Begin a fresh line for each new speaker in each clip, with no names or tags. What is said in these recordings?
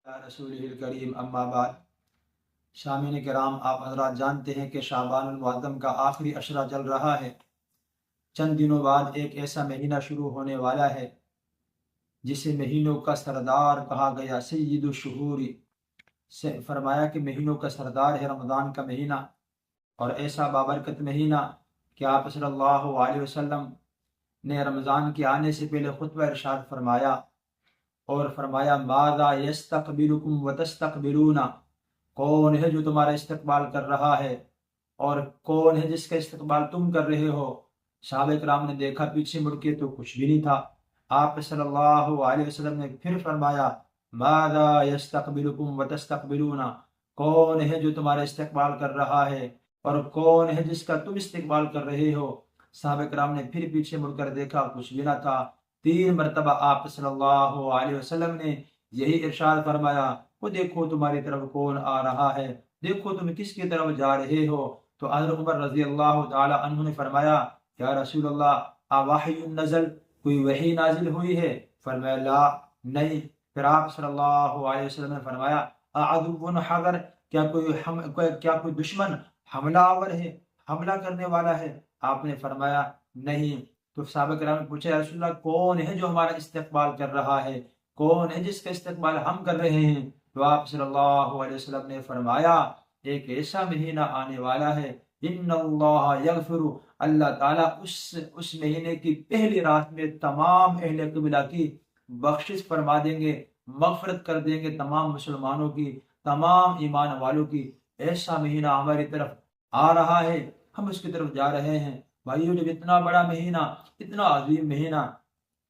رسول کریم اما بعد، شامعین کرام، آپ حضرات جانتے ہیں کہ شعبان المعظم کا آخری عشرہ چل رہا ہے۔ چند دنوں بعد ایک ایسا مہینہ شروع ہونے والا ہے جسے مہینوں کا سردار کہا گیا، سید الشہور سے فرمایا کہ مہینوں کا سردار ہے رمضان کا مہینہ، اور ایسا بابرکت مہینہ کہ آپ صلی اللہ علیہ وسلم نے رمضان کے آنے سے پہلے خطبہ ارشاد فرمایا اور فرمایا ماذا یستقبلکم وتستقبلون، کون ہے جو تمہارا استقبال کر رہا ہے اور کون ہے جس کا استقبال تم کر رہے ہو؟ صحابہ کرام نے دیکھا پیچھے مڑ کے تو کچھ بھی نہیں تھا۔ آپ صلی اللہ علیہ وسلم نے پھر فرمایا ماذا یستقبلکم وتستقبلون، کون ہے جو تمہارا استقبال کر رہا ہے اور کون ہے جس کا تم استقبال کر رہے ہو؟ صحابہ کرام نے پھر پیچھے مڑ کر دیکھا، کچھ بھی نہ تھا۔ 3 مرتبہ آپ صلی اللہ علیہ وسلم نے یہی ارشاد فرمایا، وہ دیکھو تمہاری طرف کون آ رہا ہے، دیکھو تم کس کی طرف جا رہے ہو۔ تو حضرت عمر رضی اللہ تعالی عنہ نے فرمایا یا رسول اللہ اوحی نزل، کوئی وحی نازل ہوئی ہے؟ فرمایا لا، نہیں۔ پھر آپ صلی اللہ علیہ وسلم نے فرمایا اعدو حضر، کیا کوئی دشمن حملہ آور ہے، حملہ کرنے والا ہے؟ آپ نے فرمایا نہیں۔ تو صحابہ کرام نے پوچھا یا رسول اللہ کون ہے جو ہمارا استقبال کر رہا ہے، کون ہے جس کا استقبال ہم کر رہے ہیں؟ تو آپ صلی اللہ علیہ وسلم نے فرمایا ایک ایسا مہینہ آنے والا ہے ان اللہ یغفر، اللہ تعالیٰ اس مہینے کی پہلی رات میں تمام اہل قبلہ کی بخشش فرما دیں گے، مغفرت کر دیں گے تمام مسلمانوں کی، تمام ایمان والوں کی۔ ایسا مہینہ ہماری طرف آ رہا ہے، ہم اس کی طرف جا رہے ہیں۔ بھائیو، جب اتنا بڑا مہینہ، اتنا عظیم مہینہ،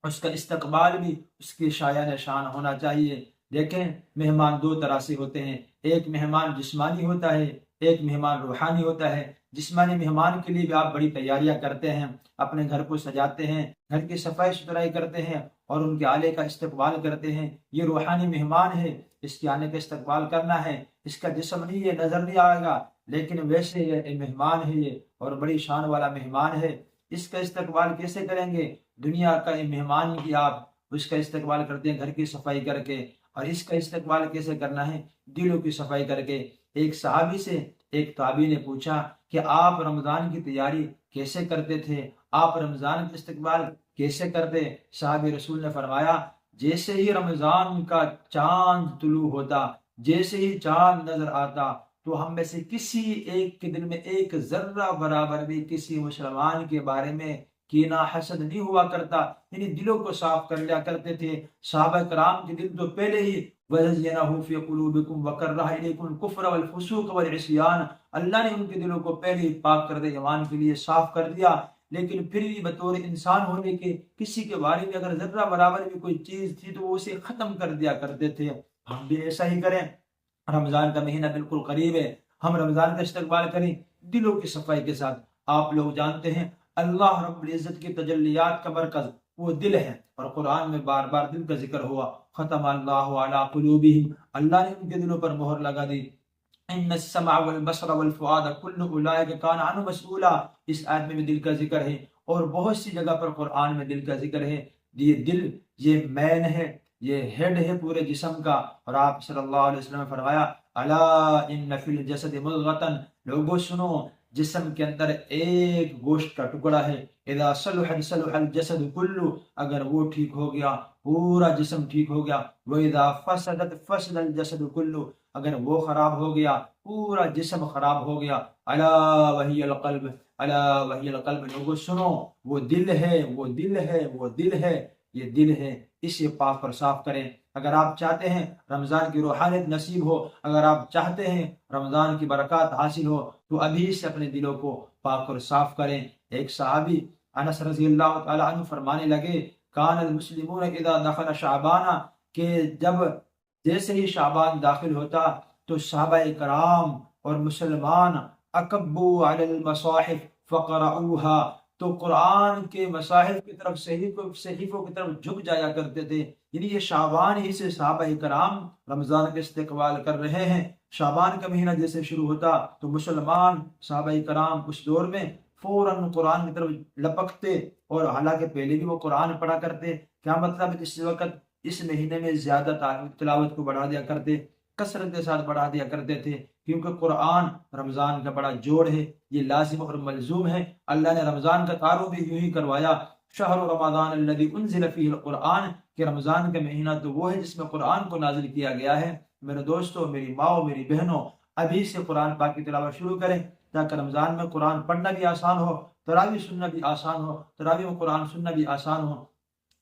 اس کا استقبال بھی اس کی شایان شان ہونا چاہیے۔ دیکھیں، مہمان 2 طرح سے ہوتے ہیں، ایک مہمان جسمانی ہوتا ہے، ایک مہمان روحانی ہوتا ہے۔ جسمانی مہمان کے لیے بھی آپ بڑی تیاریاں کرتے ہیں، اپنے گھر کو سجاتے ہیں، گھر کی صفائی ستھرائی کرتے ہیں اور ان کے آنے کا استقبال کرتے ہیں۔ یہ روحانی مہمان ہے، اس کے آنے کا استقبال کرنا ہے۔ اس کا جسم نہیں، یہ نظر نہیں آئے گا، لیکن ویسے یہ مہمان ہے، یہ اور بڑی شان والا مہمان ہے۔ اس کا استقبال کیسے کریں گے؟ دنیا کا مہمان کی آپ اس کا استقبال کرتے ہیں گھر کی صفائی کر کے، اور اس کا استقبال کیسے کرنا ہے؟ دلوں کی صفائی کر کے۔ ایک صحابی سے ایک تابعی نے پوچھا کہ آپ رمضان کی تیاری کیسے کرتے تھے، آپ رمضان کا استقبال کیسے کرتے؟ صحابی رسول نے فرمایا جیسے ہی رمضان کا چاند طلوع ہوتا، جیسے ہی چاند نظر آتا، تو ہم میں سے کسی ایک کے دل میں ایک ذرہ برابر بھی کسی مسلمان کے بارے میں کینہ حسد نہیں ہوا کرتا، یعنی دلوں کو صاف کر لیا کرتے تھے۔ صحابہ کرام کے دل تو پہلے ہی وَزَيَّنَهُ فِي قُلُوبِكُمْ وَكَرَّهَ إِلَيْكُمُ الْكُفْرَ وَالْفُسُوقَ وَالْعِصْيَانَ، اللہ نے ان کے دلوں کو پہلے ہی پاک کر دے، ایمان کے لیے صاف کر دیا، لیکن پھر بھی بطور انسان ہونے کے کسی کے بارے میں اگر ذرہ برابر بھی کوئی چیز تھی تو وہ اسے ختم کر دیا کرتے تھے۔ ہم بھی ایسا ہی کریں۔ رمضان کا مہینہ بالکل قریب ہے، ہم رمضان کا استقبال کریں دلوں کی صفائی کے ساتھ۔ آپ لوگ جانتے ہیں اللہ رب العزت کی تجلیات کا مرکز وہ دل ہے، اور قرآن میں بار بار دل کا ذکر ہوا، ختم اللہ علی قلوبہم، اللہ نے ان کے دلوں پر مہر لگا دی۔ ان السمع والبصر والفؤاد كل اولئک کان عنہ مسئولا، اس آیت میں بھی دل کا ذکر ہے، اور بہت سی جگہ پر قرآن میں دل کا ذکر ہے۔ یہ دل، یہ مین ہے، یہ ہیڈ ہے پورے جسم کا، اور آپ صلی اللہ علیہ وسلم نے فرمایا الا ان فی الجسد مضغۃ، لوگوں سنو، جسم کے اندر ایک گوشت کا ٹکڑا ہے، اذا صلح صلح الجسد کلہ، اگر وہ ٹھیک ہو گیا پورا جسم ٹھیک ہو گیا، واذا فسدت فسد الجسد کلہ، اگر وہ خراب ہو گیا پورا جسم خراب ہو گیا۔ الا وہی القلب، الا وہی القلب، لوگوں سنو، وہ دل ہے، وہ دل ہے، وہ دل ہے، یہ دل ہے، اسے پاک اور صاف کریں۔ اگر آپ چاہتے ہیں رمضان کی روحانیت نصیب ہو، اگر آپ چاہتے ہیں رمضان کی برکات حاصل ہو، تو ابھی سے اپنے دلوں کو پاک اور صاف کریں۔ ایک صحابی انس رضی اللہ تعالی عنہ فرمانے لگے کان المسلمون اذا دخل شعبان، کہ جیسے ہی شعبان داخل ہوتا تو صحابہ کرام اور مسلمان اکبوا علی المصاحف فقرؤوها، تو قرآن کے مصاحف کی طرف صحیفوں کی طرف جھک جایا کرتے تھے۔ یعنی یہ شعبان ہی سے صحابہ کرام رمضان کا استقبال کر رہے ہیں۔ شعبان کا مہینہ جیسے شروع ہوتا تو مسلمان صحابہ کرام اس دور میں فوراً قرآن کی طرف لپکتے، اور حالانکہ پہلے بھی وہ قرآن پڑھا کرتے۔ کیا مطلب اس وقت اس مہینے میں زیادہ تلاوت کو بڑھا دیا کرتے، کثرت کے ساتھ بڑھا دیا کرتے تھے، کیونکہ قرآن رمضان کا بڑا جوڑ ہے، یہ لازم اور ملزوم ہے۔ اللہ نے رمضان کا تعارف بھی یوں ہی کروایا، شہر رمضان الذی انزل فیہ القرآن، کہ رمضان کا مہینہ تو وہ ہے جس میں قرآن کو نازل کیا گیا ہے۔ میرے دوستو، میری ماؤں، میری بہنوں، ابھی سے قرآن پاک کی تلاوت شروع کریں تاکہ رمضان میں قرآن پڑھنا بھی آسان ہو، تراویح سننا بھی آسان ہو، تراویح میں قرآن سننا بھی آسان ہو۔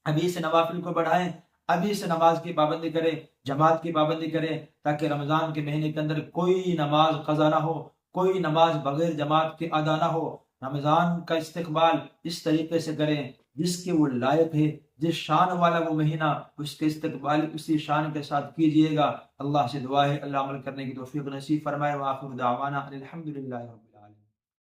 ابھی سے نوافل کو بڑھائیں، ابھی سے نماز کی پابندی کریں، جماعت کی پابندی کریں، تاکہ رمضان کے مہینے کے اندر کوئی نماز قضا نہ ہو، کوئی نماز بغیر جماعت کے ادا نہ ہو۔ رمضان کا استقبال اس طریقے سے کریں جس کے وہ لائق ہے، جس شان والا وہ مہینہ، اس کے استقبال اسی شان کے ساتھ کیجئے گا۔ اللہ سے دعا ہے اللہ عمل کرنے کی توفیق نصیب فرمائے۔ وآخر دعوانا الحمدللہ۔